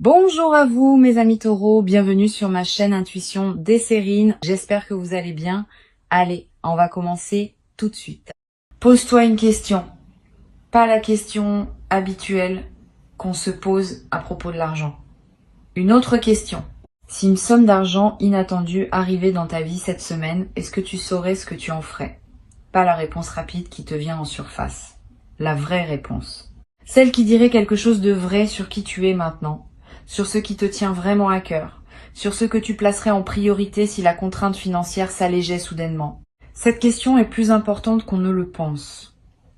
Bonjour à vous mes amis taureaux, bienvenue sur ma chaîne Intuition Desserine. J'espère que vous allez bien. Allez, on va commencer tout de suite. Pose-toi une question, pas la question habituelle qu'on se pose à propos de l'argent. Une autre question. Si une somme d'argent inattendue arrivait dans ta vie cette semaine, est-ce que tu saurais ce que tu en ferais? Pas la réponse rapide qui te vient en surface. La vraie réponse. Celle qui dirait quelque chose de vrai sur qui tu es maintenant, sur ce qui te tient vraiment à cœur, sur ce que tu placerais en priorité si la contrainte financière s'allégeait soudainement. Cette question est plus importante qu'on ne le pense,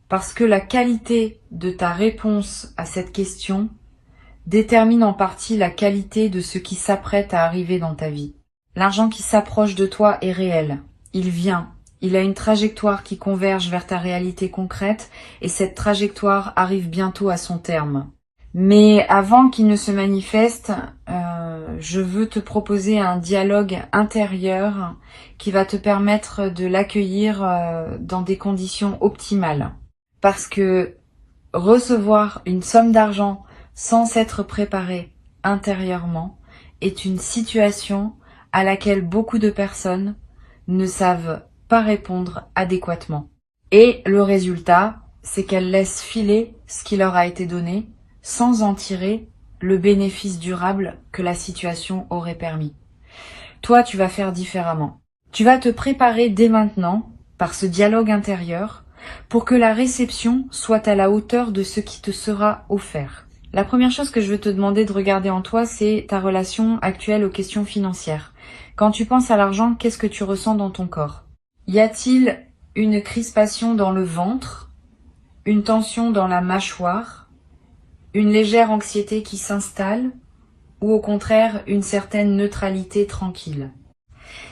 parce que la qualité de ta réponse à cette question détermine en partie la qualité de ce qui s'apprête à arriver dans ta vie. L'argent qui s'approche de toi est réel, il vient. Il a une trajectoire qui converge vers ta réalité concrète et cette trajectoire arrive bientôt à son terme. Mais avant qu'il ne se manifeste, je veux te proposer un dialogue intérieur qui va te permettre de l'accueillir dans des conditions optimales. Parce que recevoir une somme d'argent sans s'être préparé intérieurement est une situation à laquelle beaucoup de personnes ne savent pas répondre adéquatement. Et le résultat, c'est qu'elles laissent filer ce qui leur a été donné sans en tirer le bénéfice durable que la situation aurait permis. Toi, tu vas faire différemment. Tu vas te préparer dès maintenant, par ce dialogue intérieur, pour que la réception soit à la hauteur de ce qui te sera offert. La première chose que je veux te demander de regarder en toi, c'est ta relation actuelle aux questions financières. Quand tu penses à l'argent, qu'est-ce que tu ressens dans ton corps? Y a-t-il une crispation dans le ventre, une tension dans la mâchoire, une légère anxiété qui s'installe, ou au contraire une certaine neutralité tranquille?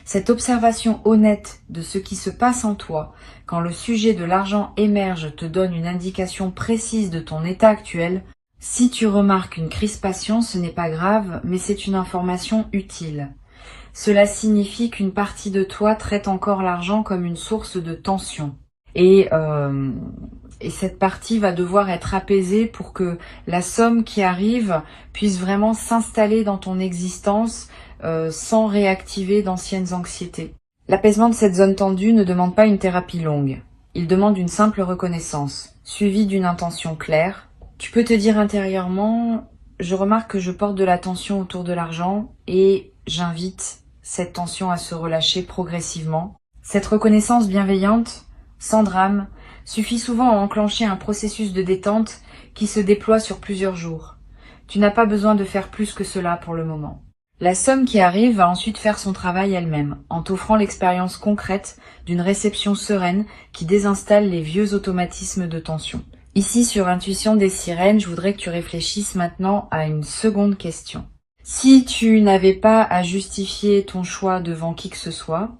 Cette observation honnête de ce qui se passe en toi quand le sujet de l'argent émerge te donne une indication précise de ton état actuel. Si tu remarques une crispation, ce n'est pas grave, mais c'est une information utile. Cela signifie qu'une partie de toi traite encore l'argent comme une source de tension. Et cette partie va devoir être apaisée pour que la somme qui arrive puisse vraiment s'installer dans ton existence sans réactiver d'anciennes anxiétés. L'apaisement de cette zone tendue ne demande pas une thérapie longue. Il demande une simple reconnaissance, suivie d'une intention claire. Tu peux te dire intérieurement, je remarque que je porte de la tension autour de l'argent et j'invite cette tension à se relâcher progressivement. Cette reconnaissance bienveillante, sans drame, suffit souvent à enclencher un processus de détente qui se déploie sur plusieurs jours. Tu n'as pas besoin de faire plus que cela pour le moment. La somme qui arrive va ensuite faire son travail elle-même, en t'offrant l'expérience concrète d'une réception sereine qui désinstalle les vieux automatismes de tension. Ici, sur Intuition des Sirènes, je voudrais que tu réfléchisses maintenant à une seconde question. Si tu n'avais pas à justifier ton choix devant qui que ce soit,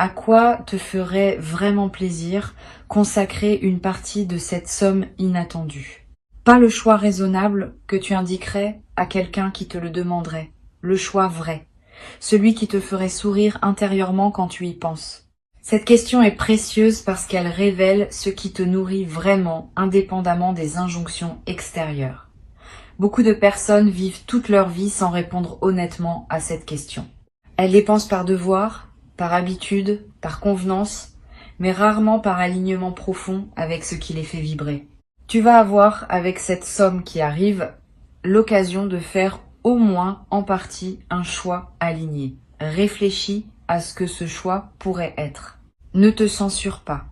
à quoi te ferait vraiment plaisir consacrer une partie de cette somme inattendue? Pas le choix raisonnable que tu indiquerais à quelqu'un qui te le demanderait, le choix vrai, celui qui te ferait sourire intérieurement quand tu y penses. Cette question est précieuse parce qu'elle révèle ce qui te nourrit vraiment, indépendamment des injonctions extérieures. Beaucoup de personnes vivent toute leur vie sans répondre honnêtement à cette question. Elles les pensent par devoir, par habitude, par convenance, mais rarement par alignement profond avec ce qui les fait vibrer. Tu vas avoir, avec cette somme qui arrive, l'occasion de faire au moins en partie un choix aligné. Réfléchis à ce que ce choix pourrait être. Ne te censure pas.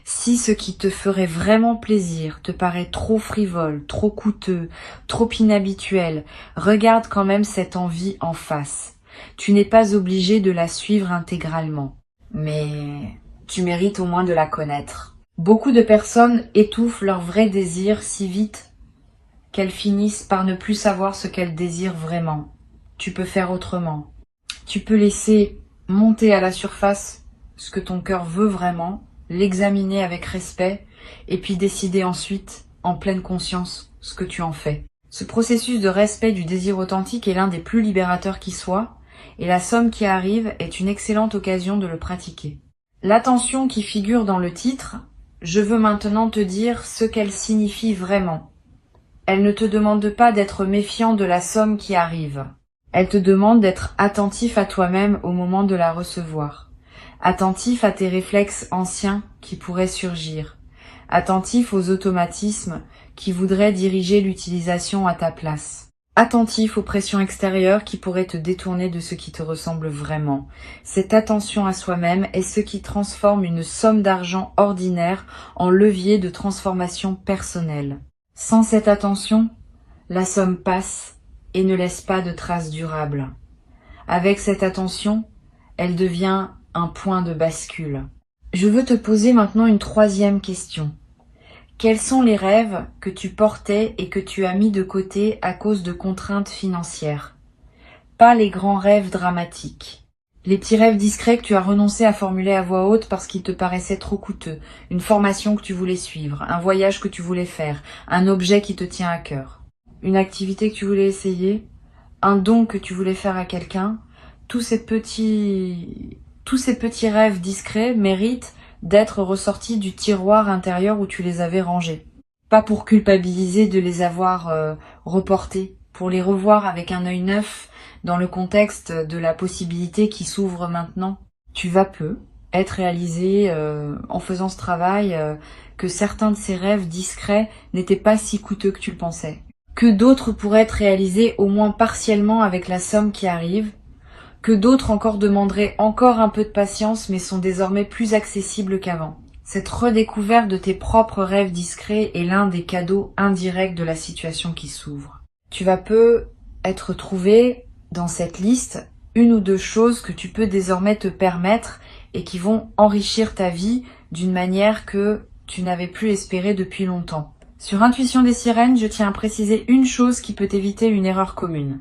Si ce qui te ferait vraiment plaisir te paraît trop frivole, trop coûteux, trop inhabituel, regarde quand même cette envie en face. Tu n'es pas obligé de la suivre intégralement, mais tu mérites au moins de la connaître. Beaucoup de personnes étouffent leur vrai désir si vite qu'elles finissent par ne plus savoir ce qu'elles désirent vraiment. Tu peux faire autrement. Tu peux laisser monter à la surface ce que ton cœur veut vraiment, l'examiner avec respect et puis décider ensuite, en pleine conscience, ce que tu en fais. Ce processus de respect du désir authentique est l'un des plus libérateurs qui soit, et la somme qui arrive est une excellente occasion de le pratiquer. L'attention qui figure dans le titre, je veux maintenant te dire ce qu'elle signifie vraiment. Elle ne te demande pas d'être méfiant de la somme qui arrive. Elle te demande d'être attentif à toi-même au moment de la recevoir. Attentif à tes réflexes anciens qui pourraient surgir. Attentif aux automatismes qui voudraient diriger l'utilisation à ta place. Attentif aux pressions extérieures qui pourraient te détourner de ce qui te ressemble vraiment. Cette attention à soi-même est ce qui transforme une somme d'argent ordinaire en levier de transformation personnelle. Sans cette attention, la somme passe et ne laisse pas de traces durables. Avec cette attention, elle devient un point de bascule. Je veux te poser maintenant une troisième question. Quels sont les rêves que tu portais et que tu as mis de côté à cause de contraintes financières? Pas les grands rêves dramatiques. Les petits rêves discrets que tu as renoncé à formuler à voix haute parce qu'ils te paraissaient trop coûteux, une formation que tu voulais suivre, un voyage que tu voulais faire, un objet qui te tient à cœur, une activité que tu voulais essayer, un don que tu voulais faire à quelqu'un. Tous ces petits rêves discrets méritent d'être ressortis du tiroir intérieur où tu les avais rangés. Pas pour culpabiliser de les avoir reportés, pour les revoir avec un œil neuf dans le contexte de la possibilité qui s'ouvre maintenant. Tu vas peu être réalisé en faisant ce travail que certains de ces rêves discrets n'étaient pas si coûteux que tu le pensais. Que d'autres pourraient être réalisés au moins partiellement avec la somme qui arrive, que d'autres encore demanderaient encore un peu de patience mais sont désormais plus accessibles qu'avant. Cette redécouverte de tes propres rêves discrets est l'un des cadeaux indirects de la situation qui s'ouvre. Tu vas peu être trouvé dans cette liste une ou deux choses que tu peux désormais te permettre et qui vont enrichir ta vie d'une manière que tu n'avais plus espéré depuis longtemps. Sur Intuition des Sirènes, je tiens à préciser une chose qui peut éviter une erreur commune.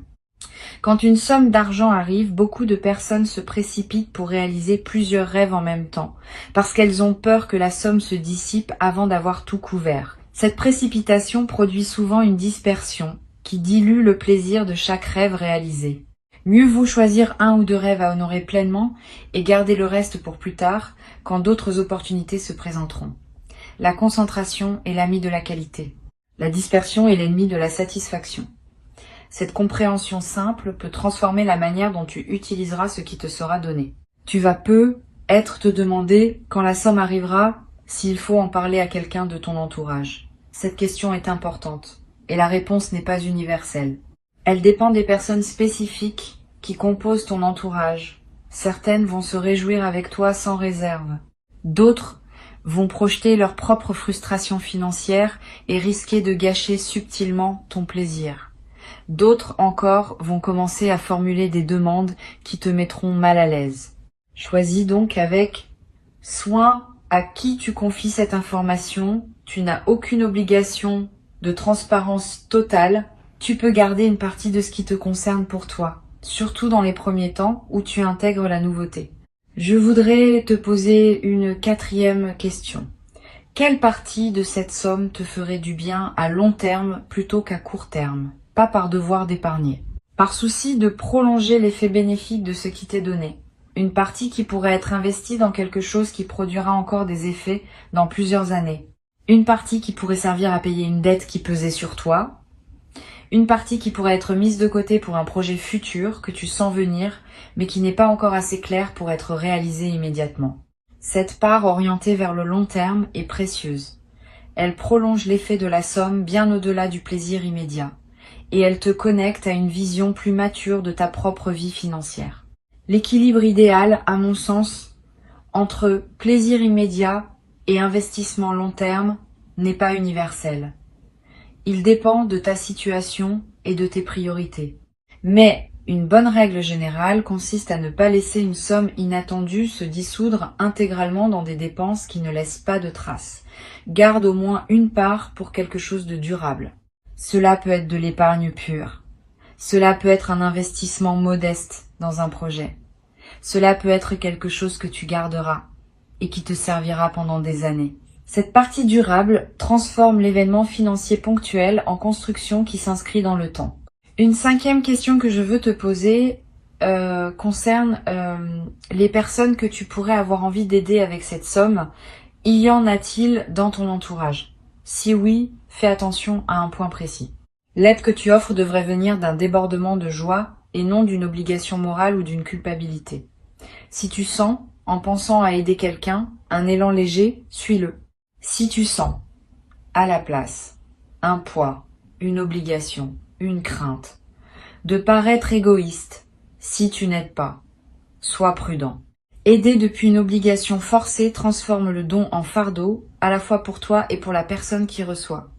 Quand une somme d'argent arrive, beaucoup de personnes se précipitent pour réaliser plusieurs rêves en même temps, parce qu'elles ont peur que la somme se dissipe avant d'avoir tout couvert. Cette précipitation produit souvent une dispersion qui dilue le plaisir de chaque rêve réalisé. Mieux vaut choisir un ou deux rêves à honorer pleinement et garder le reste pour plus tard, quand d'autres opportunités se présenteront. La concentration est l'ami de la qualité. La dispersion est l'ennemi de la satisfaction. Cette compréhension simple peut transformer la manière dont tu utiliseras ce qui te sera donné. Tu vas peu être te demander, quand la somme arrivera, s'il faut en parler à quelqu'un de ton entourage. Cette question est importante, et la réponse n'est pas universelle. Elle dépend des personnes spécifiques qui composent ton entourage. Certaines vont se réjouir avec toi sans réserve. D'autres vont projeter leur propre frustration financière et risquer de gâcher subtilement ton plaisir. D'autres encore vont commencer à formuler des demandes qui te mettront mal à l'aise. Choisis donc avec soin à qui tu confies cette information. Tu n'as aucune obligation de transparence totale. Tu peux garder une partie de ce qui te concerne pour toi, surtout dans les premiers temps où tu intègres la nouveauté. Je voudrais te poser une quatrième question. Quelle partie de cette somme te ferait du bien à long terme plutôt qu'à court terme? Pas par devoir d'épargner. Par souci de prolonger l'effet bénéfique de ce qui t'est donné. Une partie qui pourrait être investie dans quelque chose qui produira encore des effets dans plusieurs années. Une partie qui pourrait servir à payer une dette qui pesait sur toi. Une partie qui pourrait être mise de côté pour un projet futur que tu sens venir, mais qui n'est pas encore assez clair pour être réalisé immédiatement. Cette part orientée vers le long terme est précieuse. Elle prolonge l'effet de la somme bien au-delà du plaisir immédiat. Et elle te connecte à une vision plus mature de ta propre vie financière. L'équilibre idéal, à mon sens, entre plaisir immédiat et investissement long terme n'est pas universel. Il dépend de ta situation et de tes priorités. Mais une bonne règle générale consiste à ne pas laisser une somme inattendue se dissoudre intégralement dans des dépenses qui ne laissent pas de traces. Garde au moins une part pour quelque chose de durable. Cela peut être de l'épargne pure. Cela peut être un investissement modeste dans un projet. Cela peut être quelque chose que tu garderas et qui te servira pendant des années. Cette partie durable transforme l'événement financier ponctuel en construction qui s'inscrit dans le temps. Une cinquième question que je veux te poser concerne les personnes que tu pourrais avoir envie d'aider avec cette somme. Y en a-t-il dans ton entourage? Si oui, fais attention à un point précis. L'aide que tu offres devrait venir d'un débordement de joie et non d'une obligation morale ou d'une culpabilité. Si tu sens, en pensant à aider quelqu'un, un élan léger, suis-le. Si tu sens, à la place, un poids, une obligation, une crainte, de paraître égoïste, si tu n'aides pas, sois prudent. Aider depuis une obligation forcée transforme le don en fardeau, à la fois pour toi et pour la personne qui reçoit.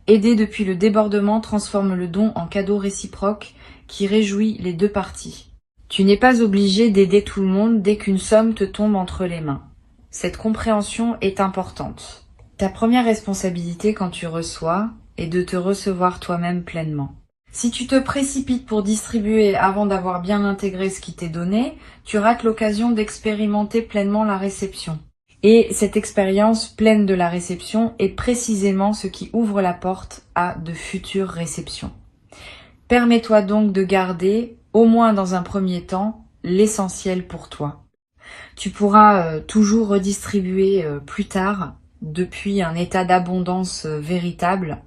Aider depuis le débordement transforme le don en cadeau réciproque qui réjouit les deux parties. Tu n'es pas obligé d'aider tout le monde dès qu'une somme te tombe entre les mains. Cette compréhension est importante. Ta première responsabilité quand tu reçois est de te recevoir toi-même pleinement. Si tu te précipites pour distribuer avant d'avoir bien intégré ce qui t'est donné, tu rates l'occasion d'expérimenter pleinement la réception. Et cette expérience pleine de la réception est précisément ce qui ouvre la porte à de futures réceptions. Permets-toi donc de garder, au moins dans un premier temps, l'essentiel pour toi. Tu pourras toujours redistribuer plus tard, depuis un état d'abondance véritable,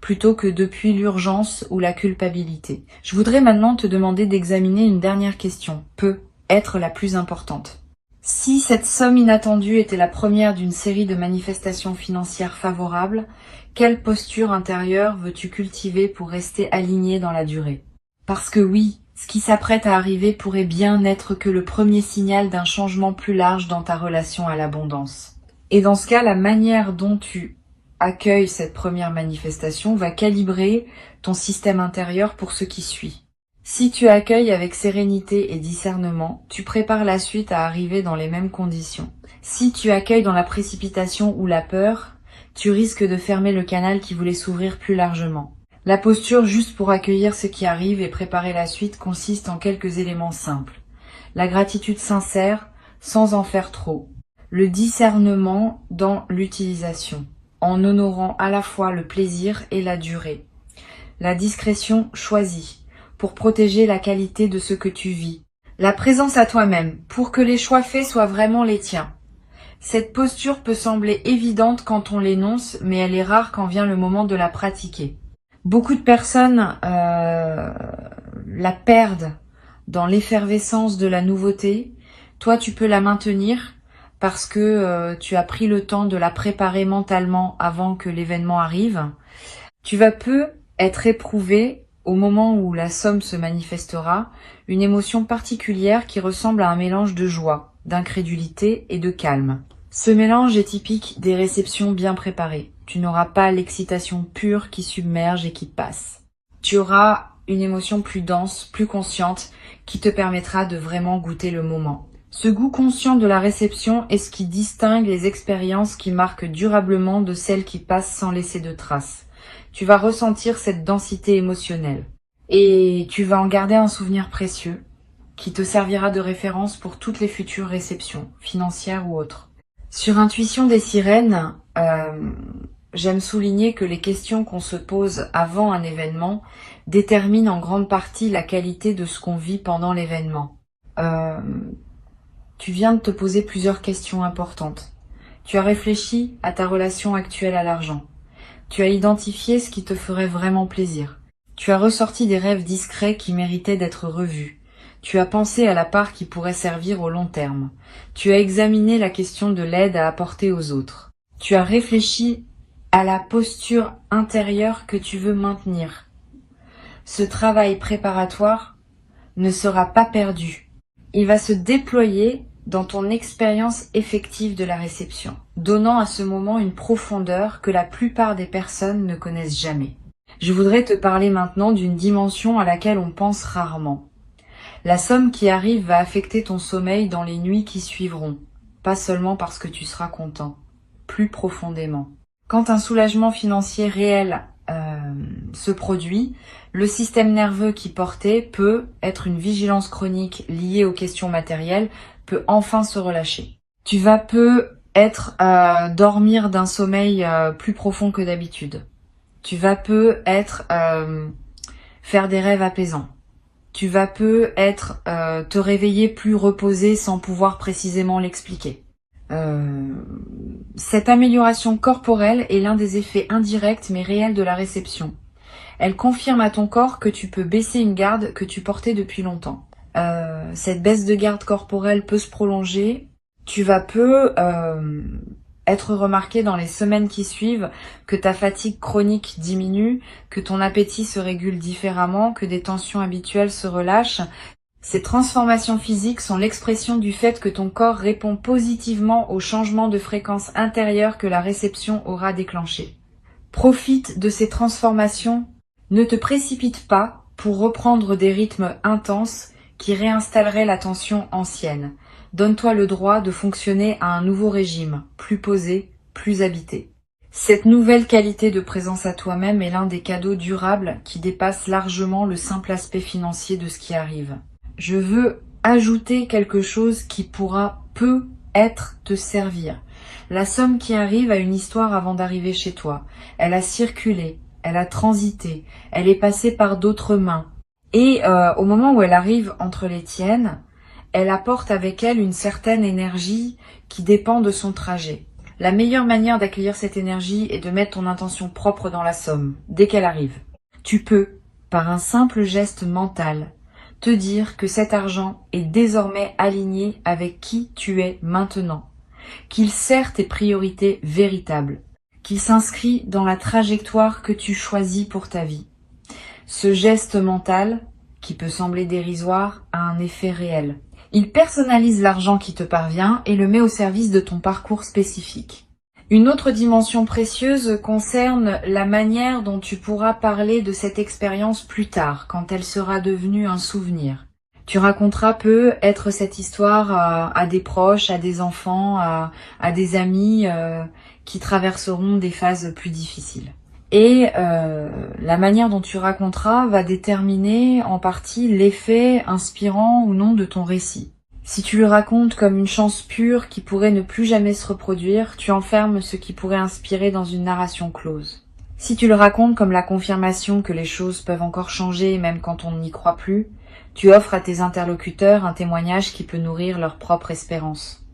plutôt que depuis l'urgence ou la culpabilité. Je voudrais maintenant te demander d'examiner une dernière question, peut être la plus importante. Si cette somme inattendue était la première d'une série de manifestations financières favorables, quelle posture intérieure veux-tu cultiver pour rester aligné dans la durée? Parce que oui, ce qui s'apprête à arriver pourrait bien n'être que le premier signal d'un changement plus large dans ta relation à l'abondance. Et dans ce cas, la manière dont tu accueilles cette première manifestation va calibrer ton système intérieur pour ce qui suit. Si tu accueilles avec sérénité et discernement, tu prépares la suite à arriver dans les mêmes conditions. Si tu accueilles dans la précipitation ou la peur, tu risques de fermer le canal qui voulait s'ouvrir plus largement. La posture juste pour accueillir ce qui arrive et préparer la suite consiste en quelques éléments simples. La gratitude sincère, sans en faire trop. Le discernement dans l'utilisation, en honorant à la fois le plaisir et la durée. La discrétion choisie, pour protéger la qualité de ce que tu vis. La présence à toi-même, pour que les choix faits soient vraiment les tiens. Cette posture peut sembler évidente quand on l'énonce, mais elle est rare quand vient le moment de la pratiquer. Beaucoup de personnes la perdent dans l'effervescence de la nouveauté. Toi, tu peux la maintenir parce que tu as pris le temps de la préparer mentalement avant que l'événement arrive. Tu vas peu être éprouvé au moment où la somme se manifestera, une émotion particulière qui ressemble à un mélange de joie, d'incrédulité et de calme. Ce mélange est typique des réceptions bien préparées. Tu n'auras pas l'excitation pure qui submerge et qui passe. Tu auras une émotion plus dense, plus consciente, qui te permettra de vraiment goûter le moment. Ce goût conscient de la réception est ce qui distingue les expériences qui marquent durablement de celles qui passent sans laisser de traces. Tu vas ressentir cette densité émotionnelle et tu vas en garder un souvenir précieux qui te servira de référence pour toutes les futures réceptions, financières ou autres. Sur Intuition des sirènes, j'aime souligner que les questions qu'on se pose avant un événement déterminent en grande partie la qualité de ce qu'on vit pendant l'événement. Tu viens de te poser plusieurs questions importantes. Tu as réfléchi à ta relation actuelle à l'argent. Tu as identifié ce qui te ferait vraiment plaisir. Tu as ressorti des rêves discrets qui méritaient d'être revus. Tu as pensé à la part qui pourrait servir au long terme. Tu as examiné la question de l'aide à apporter aux autres. Tu as réfléchi à la posture intérieure que tu veux maintenir. Ce travail préparatoire ne sera pas perdu. Il va se déployer dans ton expérience effective de la réception, donnant à ce moment une profondeur que la plupart des personnes ne connaissent jamais. Je voudrais te parler maintenant d'une dimension à laquelle on pense rarement. La somme qui arrive va affecter ton sommeil dans les nuits qui suivront, pas seulement parce que tu seras content, plus profondément. Quand un soulagement financier réel se produit, le système nerveux qui portait peut être une vigilance chronique liée aux questions matérielles, peut enfin se relâcher. Tu vas peut-être dormir d'un sommeil plus profond que d'habitude. Tu vas peut-être faire des rêves apaisants. Tu vas peut-être te réveiller plus reposé sans pouvoir précisément l'expliquer. Cette amélioration corporelle est l'un des effets indirects mais réels de la réception. Elle confirme à ton corps que tu peux baisser une garde que tu portais depuis longtemps. Cette baisse de garde corporelle peut se prolonger. Tu vas être remarqué dans les semaines qui suivent que ta fatigue chronique diminue, que ton appétit se régule différemment, que des tensions habituelles se relâchent. Ces transformations physiques sont l'expression du fait que ton corps répond positivement aux changements de fréquence intérieure que la réception aura déclenché. Profite de ces transformations, ne te précipite pas pour reprendre des rythmes intenses qui réinstalleraient la tension ancienne. Donne-toi le droit de fonctionner à un nouveau régime, plus posé, plus habité. Cette nouvelle qualité de présence à toi-même est l'un des cadeaux durables qui dépasse largement le simple aspect financier de ce qui arrive. Je veux ajouter quelque chose qui peut-être te servir. La somme qui arrive a une histoire avant d'arriver chez toi. Elle a circulé, elle a transité, elle est passée par d'autres mains. Et au moment où elle arrive entre les tiennes, elle apporte avec elle une certaine énergie qui dépend de son trajet. La meilleure manière d'accueillir cette énergie est de mettre ton intention propre dans la somme, dès qu'elle arrive. Tu peux, par un simple geste mental, te dire que cet argent est désormais aligné avec qui tu es maintenant, qu'il sert tes priorités véritables, qu'il s'inscrit dans la trajectoire que tu choisis pour ta vie. Ce geste mental, qui peut sembler dérisoire, a un effet réel. Il personnalise l'argent qui te parvient et le met au service de ton parcours spécifique. Une autre dimension précieuse concerne la manière dont tu pourras parler de cette expérience plus tard, quand elle sera devenue un souvenir. Tu raconteras peut-être cette histoire à des proches, à des enfants, à des amis qui traverseront des phases plus difficiles. Et la manière dont tu raconteras va déterminer en partie l'effet inspirant ou non de ton récit. Si tu le racontes comme une chance pure qui pourrait ne plus jamais se reproduire, tu enfermes ce qui pourrait inspirer dans une narration close. Si tu le racontes comme la confirmation que les choses peuvent encore changer même quand on n'y croit plus, tu offres à tes interlocuteurs un témoignage qui peut nourrir leur propre espérance.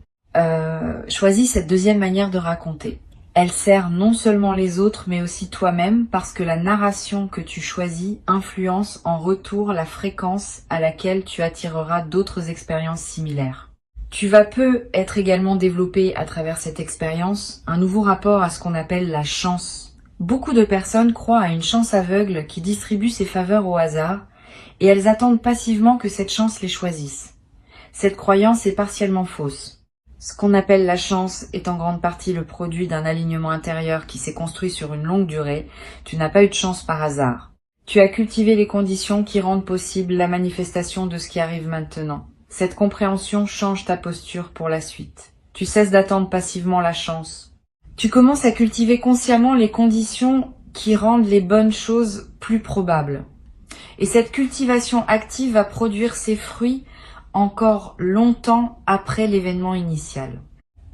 Choisis cette deuxième manière de raconter. Elle sert non seulement les autres, mais aussi toi-même, parce que la narration que tu choisis influence en retour la fréquence à laquelle tu attireras d'autres expériences similaires. Tu vas peut-être également développer à travers cette expérience un nouveau rapport à ce qu'on appelle la chance. Beaucoup de personnes croient à une chance aveugle qui distribue ses faveurs au hasard, et elles attendent passivement que cette chance les choisisse. Cette croyance est partiellement fausse. Ce qu'on appelle la chance est en grande partie le produit d'un alignement intérieur qui s'est construit sur une longue durée. Tu n'as pas eu de chance par hasard. Tu as cultivé les conditions qui rendent possible la manifestation de ce qui arrive maintenant. Cette compréhension change ta posture pour la suite. Tu cesses d'attendre passivement la chance. Tu commences à cultiver consciemment les conditions qui rendent les bonnes choses plus probables. Et cette cultivation active va produire ses fruits encore longtemps après l'événement initial.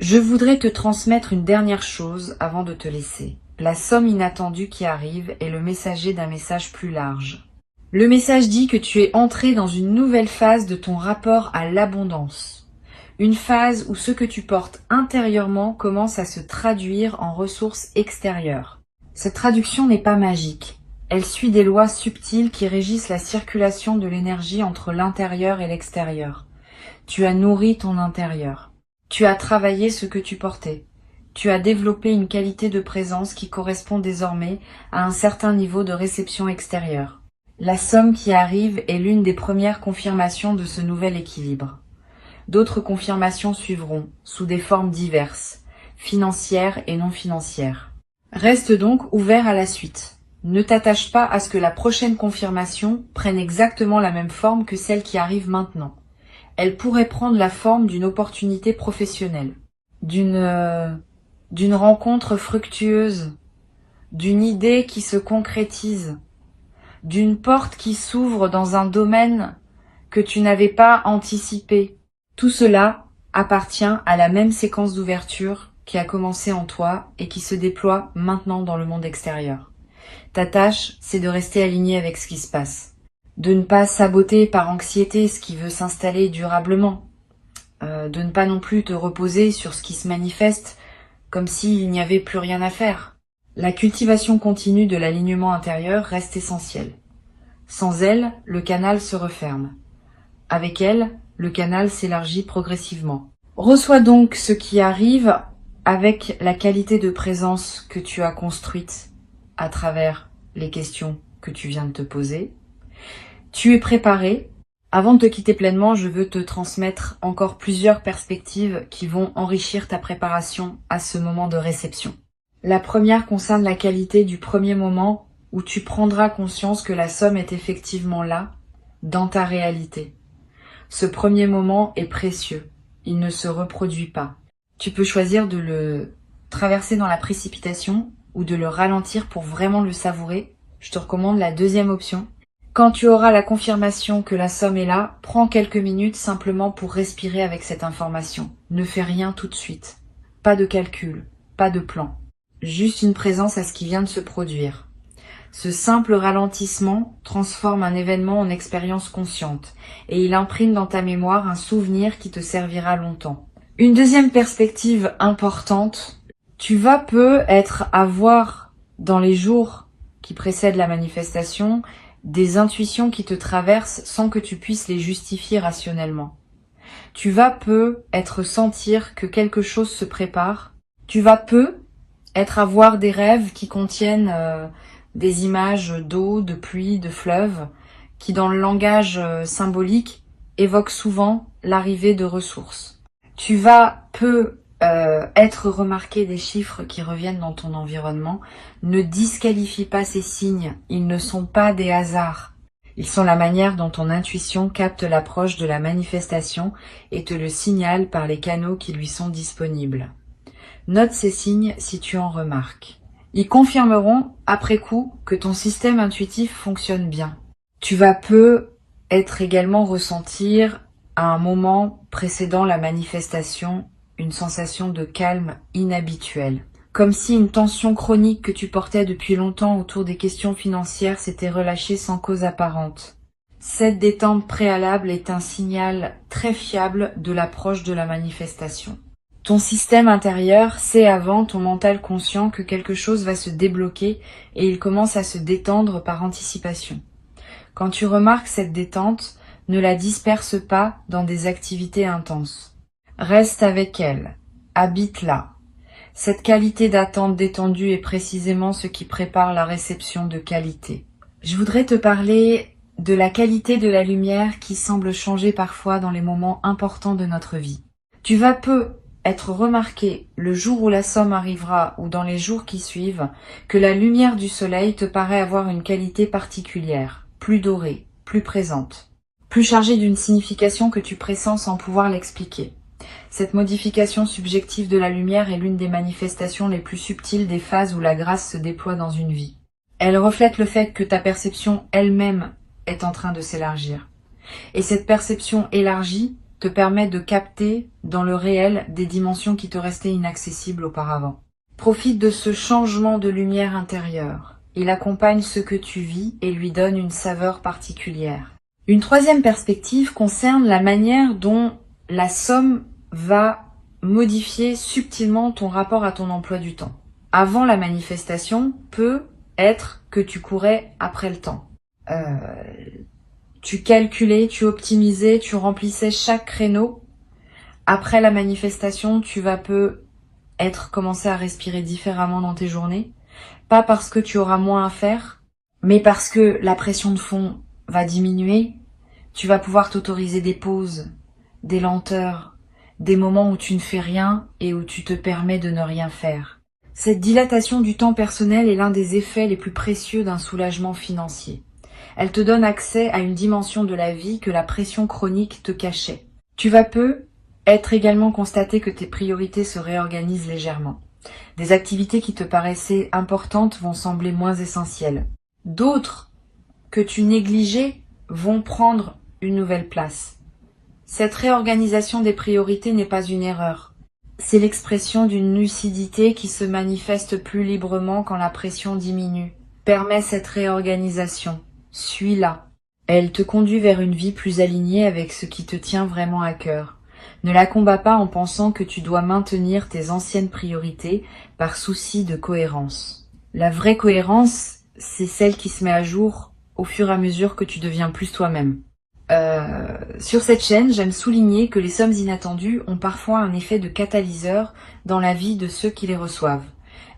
Je voudrais te transmettre une dernière chose avant de te laisser. La somme inattendue qui arrive est le messager d'un message plus large. Le message dit que tu es entré dans une nouvelle phase de ton rapport à l'abondance. Une phase où ce que tu portes intérieurement commence à se traduire en ressources extérieures. Cette traduction n'est pas magique. Elle suit des lois subtiles qui régissent la circulation de l'énergie entre l'intérieur et l'extérieur. Tu as nourri ton intérieur. Tu as travaillé ce que tu portais. Tu as développé une qualité de présence qui correspond désormais à un certain niveau de réception extérieure. La somme qui arrive est l'une des premières confirmations de ce nouvel équilibre. D'autres confirmations suivront, sous des formes diverses, financières et non financières. Reste donc ouvert à la suite. Ne t'attache pas à ce que la prochaine confirmation prenne exactement la même forme que celle qui arrive maintenant. Elle pourrait prendre la forme d'une opportunité professionnelle, d'une rencontre fructueuse, d'une idée qui se concrétise, d'une porte qui s'ouvre dans un domaine que tu n'avais pas anticipé. Tout cela appartient à la même séquence d'ouverture qui a commencé en toi et qui se déploie maintenant dans le monde extérieur. Ta tâche, c'est de rester aligné avec ce qui se passe. De ne pas saboter par anxiété ce qui veut s'installer durablement. De ne pas non plus te reposer sur ce qui se manifeste comme s'il n'y avait plus rien à faire. La cultivation continue de l'alignement intérieur reste essentielle. Sans elle, le canal se referme. Avec elle, le canal s'élargit progressivement. Reçois donc ce qui arrive avec la qualité de présence que tu as construite à travers les questions que tu viens de te poser. Tu es préparé. Avant de te quitter pleinement, je veux te transmettre encore plusieurs perspectives qui vont enrichir ta préparation à ce moment de réception. La première concerne la qualité du premier moment où tu prendras conscience que la somme est effectivement là, dans ta réalité. Ce premier moment est précieux, il ne se reproduit pas. Tu peux choisir de le traverser dans la précipitation ou de le ralentir pour vraiment le savourer. Je te recommande la deuxième option. Quand tu auras la confirmation que la somme est là, prends quelques minutes simplement pour respirer avec cette information. Ne fais rien tout de suite. Pas de calcul, pas de plan. Juste une présence à ce qui vient de se produire. Ce simple ralentissement transforme un événement en expérience consciente et il imprime dans ta mémoire un souvenir qui te servira longtemps. Une deuxième perspective importante, tu vas peut-être avoir dans les jours qui précèdent la manifestation des intuitions qui te traversent sans que tu puisses les justifier rationnellement. Tu vas peut-être sentir que quelque chose se prépare. Tu vas peut-être avoir des rêves qui contiennent des images d'eau, de pluie, de fleuves, qui dans le langage symbolique évoquent souvent l'arrivée de ressources. Tu vas être remarqué des chiffres qui reviennent dans ton environnement. Ne disqualifie pas ces signes, ils ne sont pas des hasards. Ils sont la manière dont ton intuition capte l'approche de la manifestation et te le signale par les canaux qui lui sont disponibles. Note ces signes si tu en remarques. Ils confirmeront, après coup, que ton système intuitif fonctionne bien. Tu vas peut-être également ressentir, à un moment précédant la manifestation, une sensation de calme inhabituelle. Comme si une tension chronique que tu portais depuis longtemps autour des questions financières s'était relâchée sans cause apparente. Cette détente préalable est un signal très fiable de l'approche de la manifestation. Ton système intérieur sait avant ton mental conscient que quelque chose va se débloquer et il commence à se détendre par anticipation. Quand tu remarques cette détente, ne la disperse pas dans des activités intenses. Reste avec elle, habite-la. Cette qualité d'attente détendue est précisément ce qui prépare la réception de qualité. Je voudrais te parler de la qualité de la lumière qui semble changer parfois dans les moments importants de notre vie. Tu vas être remarqué le jour où la somme arrivera ou dans les jours qui suivent que la lumière du soleil te paraît avoir une qualité particulière, plus dorée, plus présente, plus chargée d'une signification que tu pressens sans pouvoir l'expliquer. Cette modification subjective de la lumière est l'une des manifestations les plus subtiles des phases où la grâce se déploie dans une vie. Elle reflète le fait que ta perception elle-même est en train de s'élargir. Et cette perception élargie te permet de capter dans le réel des dimensions qui te restaient inaccessibles auparavant. Profite de ce changement de lumière intérieure. Il accompagne ce que tu vis et lui donne une saveur particulière. Une troisième perspective concerne la manière dont la somme va modifier subtilement ton rapport à ton emploi du temps. Avant la manifestation, peut être que tu courais après le temps. Tu calculais, tu optimisais, tu remplissais chaque créneau. Après la manifestation, tu vas peut-être commencer à respirer différemment dans tes journées. Pas parce que tu auras moins à faire, mais parce que la pression de fond va diminuer. Tu vas pouvoir t'autoriser des pauses, des lenteurs, des moments où tu ne fais rien et où tu te permets de ne rien faire. Cette dilatation du temps personnel est l'un des effets les plus précieux d'un soulagement financier. Elle te donne accès à une dimension de la vie que la pression chronique te cachait. Tu vas être également constater que tes priorités se réorganisent légèrement. Des activités qui te paraissaient importantes vont sembler moins essentielles. D'autres que tu négligeais vont prendre une nouvelle place. Cette réorganisation des priorités n'est pas une erreur. C'est l'expression d'une lucidité qui se manifeste plus librement quand la pression diminue. Permets cette réorganisation. Suis-la. Elle te conduit vers une vie plus alignée avec ce qui te tient vraiment à cœur. Ne la combats pas en pensant que tu dois maintenir tes anciennes priorités par souci de cohérence. La vraie cohérence, c'est celle qui se met à jour au fur et à mesure que tu deviens plus toi-même. Sur cette chaîne, j'aime souligner que les sommes inattendues ont parfois un effet de catalyseur dans la vie de ceux qui les reçoivent.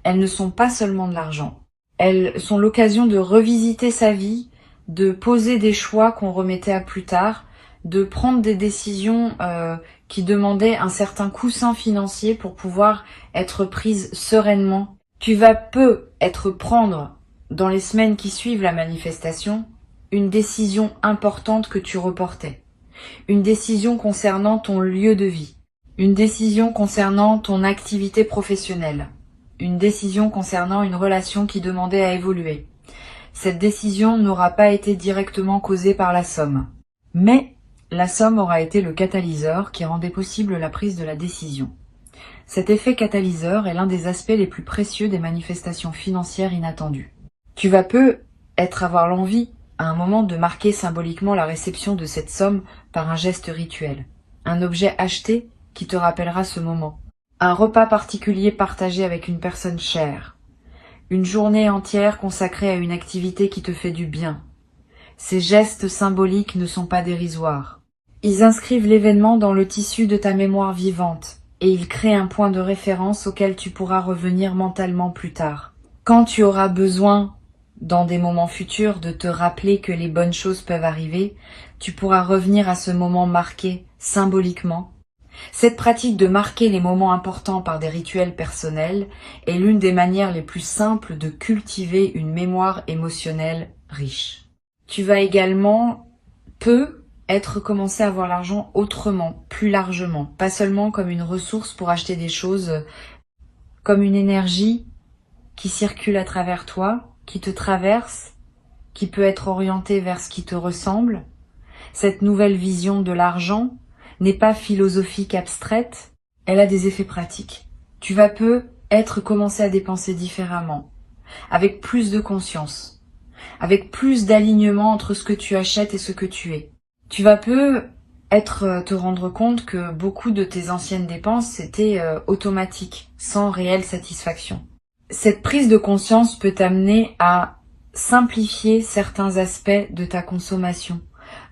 Elles ne sont pas seulement de l'argent. Elles sont l'occasion de revisiter sa vie, de poser des choix qu'on remettait à plus tard, de prendre des décisions qui demandaient un certain coussin financier pour pouvoir être prises sereinement. Tu vas peut-être prendre, dans les semaines qui suivent la manifestation, une décision importante que tu reportais. Une décision concernant ton lieu de vie. Une décision concernant ton activité professionnelle. Une décision concernant une relation qui demandait à évoluer. Cette décision n'aura pas été directement causée par la somme. Mais la somme aura été le catalyseur qui rendait possible la prise de la décision. Cet effet catalyseur est l'un des aspects les plus précieux des manifestations financières inattendues. Tu vas peut-être avoir l'envie à un moment de marquer symboliquement la réception de cette somme par un geste rituel. Un objet acheté qui te rappellera ce moment. Un repas particulier partagé avec une personne chère. Une journée entière consacrée à une activité qui te fait du bien. Ces gestes symboliques ne sont pas dérisoires. Ils inscrivent l'événement dans le tissu de ta mémoire vivante et ils créent un point de référence auquel tu pourras revenir mentalement plus tard. Quand tu auras besoin dans des moments futurs de te rappeler que les bonnes choses peuvent arriver, tu pourras revenir à ce moment marqué symboliquement. Cette pratique de marquer les moments importants par des rituels personnels est l'une des manières les plus simples de cultiver une mémoire émotionnelle riche. Tu vas également peut-être commencer à voir l'argent autrement, plus largement, pas seulement comme une ressource pour acheter des choses, comme une énergie qui circule à travers toi, qui te traverse, qui peut être orientée vers ce qui te ressemble. Cette nouvelle vision de l'argent n'est pas philosophique abstraite, elle a des effets pratiques. Tu vas peut-être commencer à dépenser différemment, avec plus de conscience, avec plus d'alignement entre ce que tu achètes et ce que tu es. Tu vas peut-être te rendre compte que beaucoup de tes anciennes dépenses étaient automatiques, sans réelle satisfaction. Cette prise de conscience peut t'amener à simplifier certains aspects de ta consommation,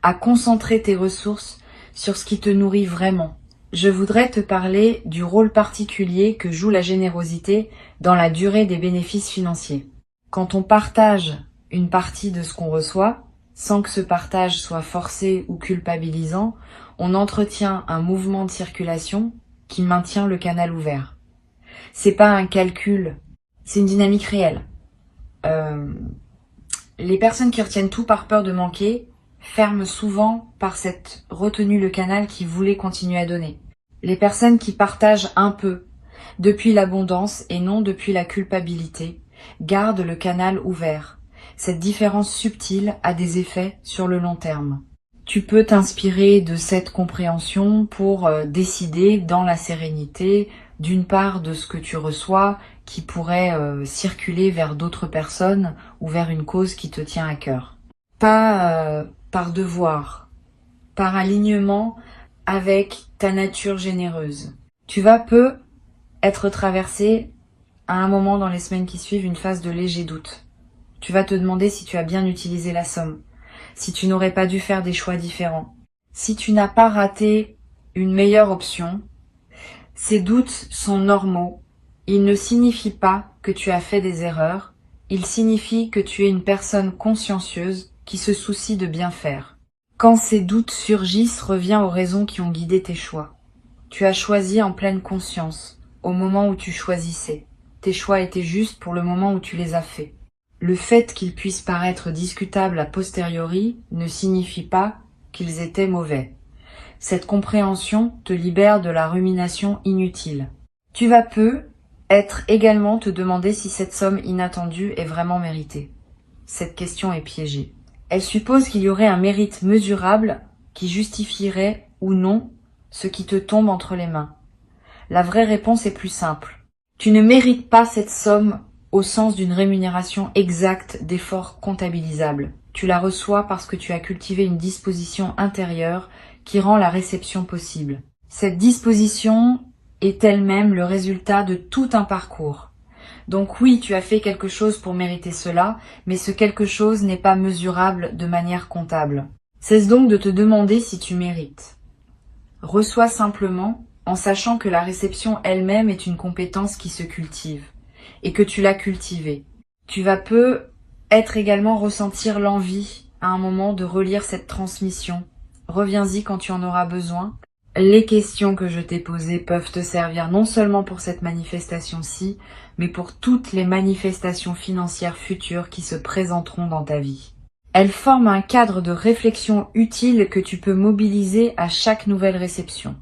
à concentrer tes ressources sur ce qui te nourrit vraiment. Je voudrais te parler du rôle particulier que joue la générosité dans la durée des bénéfices financiers. Quand on partage une partie de ce qu'on reçoit, sans que ce partage soit forcé ou culpabilisant, on entretient un mouvement de circulation qui maintient le canal ouvert. C'est pas un calcul, c'est une dynamique réelle. Les personnes qui retiennent tout par peur de manquer ferment souvent par cette retenue le canal qui voulait continuer à donner. Les personnes qui partagent un peu, depuis l'abondance et non depuis la culpabilité, gardent le canal ouvert. Cette différence subtile a des effets sur le long terme. Tu peux t'inspirer de cette compréhension pour décider dans la sérénité, d'une part de ce que tu reçois, qui pourrait circuler vers d'autres personnes ou vers une cause qui te tient à cœur. Pas par devoir, par alignement avec ta nature généreuse. Tu vas peut-être traverser à un moment dans les semaines qui suivent une phase de léger doute. Tu vas te demander si tu as bien utilisé la somme, si tu n'aurais pas dû faire des choix différents, si tu n'as pas raté une meilleure option. Ces doutes sont normaux. Ils ne signifient pas que tu as fait des erreurs. Ils signifient que tu es une personne consciencieuse qui se soucie de bien faire. Quand ces doutes surgissent, reviens aux raisons qui ont guidé tes choix. Tu as choisi en pleine conscience, au moment où tu choisissais. Tes choix étaient justes pour le moment où tu les as faits. Le fait qu'ils puissent paraître discutables a posteriori ne signifie pas qu'ils étaient mauvais. Cette compréhension te libère de la rumination inutile. Tu vas peut-être également te demander si cette somme inattendue est vraiment méritée. Cette question est piégée. Elle suppose qu'il y aurait un mérite mesurable qui justifierait ou non ce qui te tombe entre les mains. La vraie réponse est plus simple. Tu ne mérites pas cette somme au sens d'une rémunération exacte d'efforts comptabilisables. Tu la reçois parce que tu as cultivé une disposition intérieure qui rend la réception possible. Cette disposition est elle-même le résultat de tout un parcours. Donc oui, tu as fait quelque chose pour mériter cela, mais ce quelque chose n'est pas mesurable de manière comptable. Cesse donc de te demander si tu mérites. Reçois simplement en sachant que la réception elle-même est une compétence qui se cultive et que tu l'as cultivée. Tu vas peut-être également ressentir l'envie à un moment de relire cette transmission. Reviens-y quand tu en auras besoin. Les questions que je t'ai posées peuvent te servir non seulement pour cette manifestation-ci, mais pour toutes les manifestations financières futures qui se présenteront dans ta vie. Elles forment un cadre de réflexion utile que tu peux mobiliser à chaque nouvelle réception.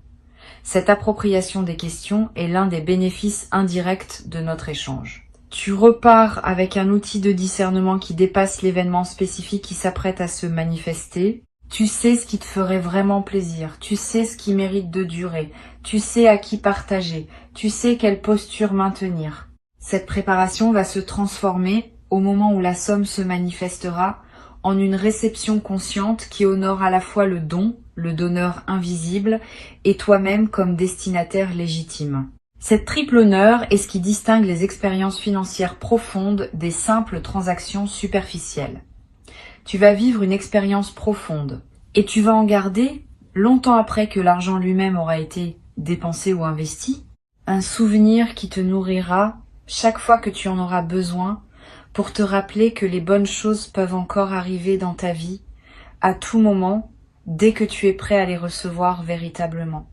Cette appropriation des questions est l'un des bénéfices indirects de notre échange. Tu repars avec un outil de discernement qui dépasse l'événement spécifique qui s'apprête à se manifester. Tu sais ce qui te ferait vraiment plaisir, tu sais ce qui mérite de durer, tu sais à qui partager, tu sais quelle posture maintenir. Cette préparation va se transformer, au moment où la somme se manifestera, en une réception consciente qui honore à la fois le don, le donneur invisible, et toi-même comme destinataire légitime. Cette triple honneur est ce qui distingue les expériences financières profondes des simples transactions superficielles. Tu vas vivre une expérience profonde et tu vas en garder, longtemps après que l'argent lui-même aura été dépensé ou investi, un souvenir qui te nourrira chaque fois que tu en auras besoin pour te rappeler que les bonnes choses peuvent encore arriver dans ta vie à tout moment, dès que tu es prêt à les recevoir véritablement.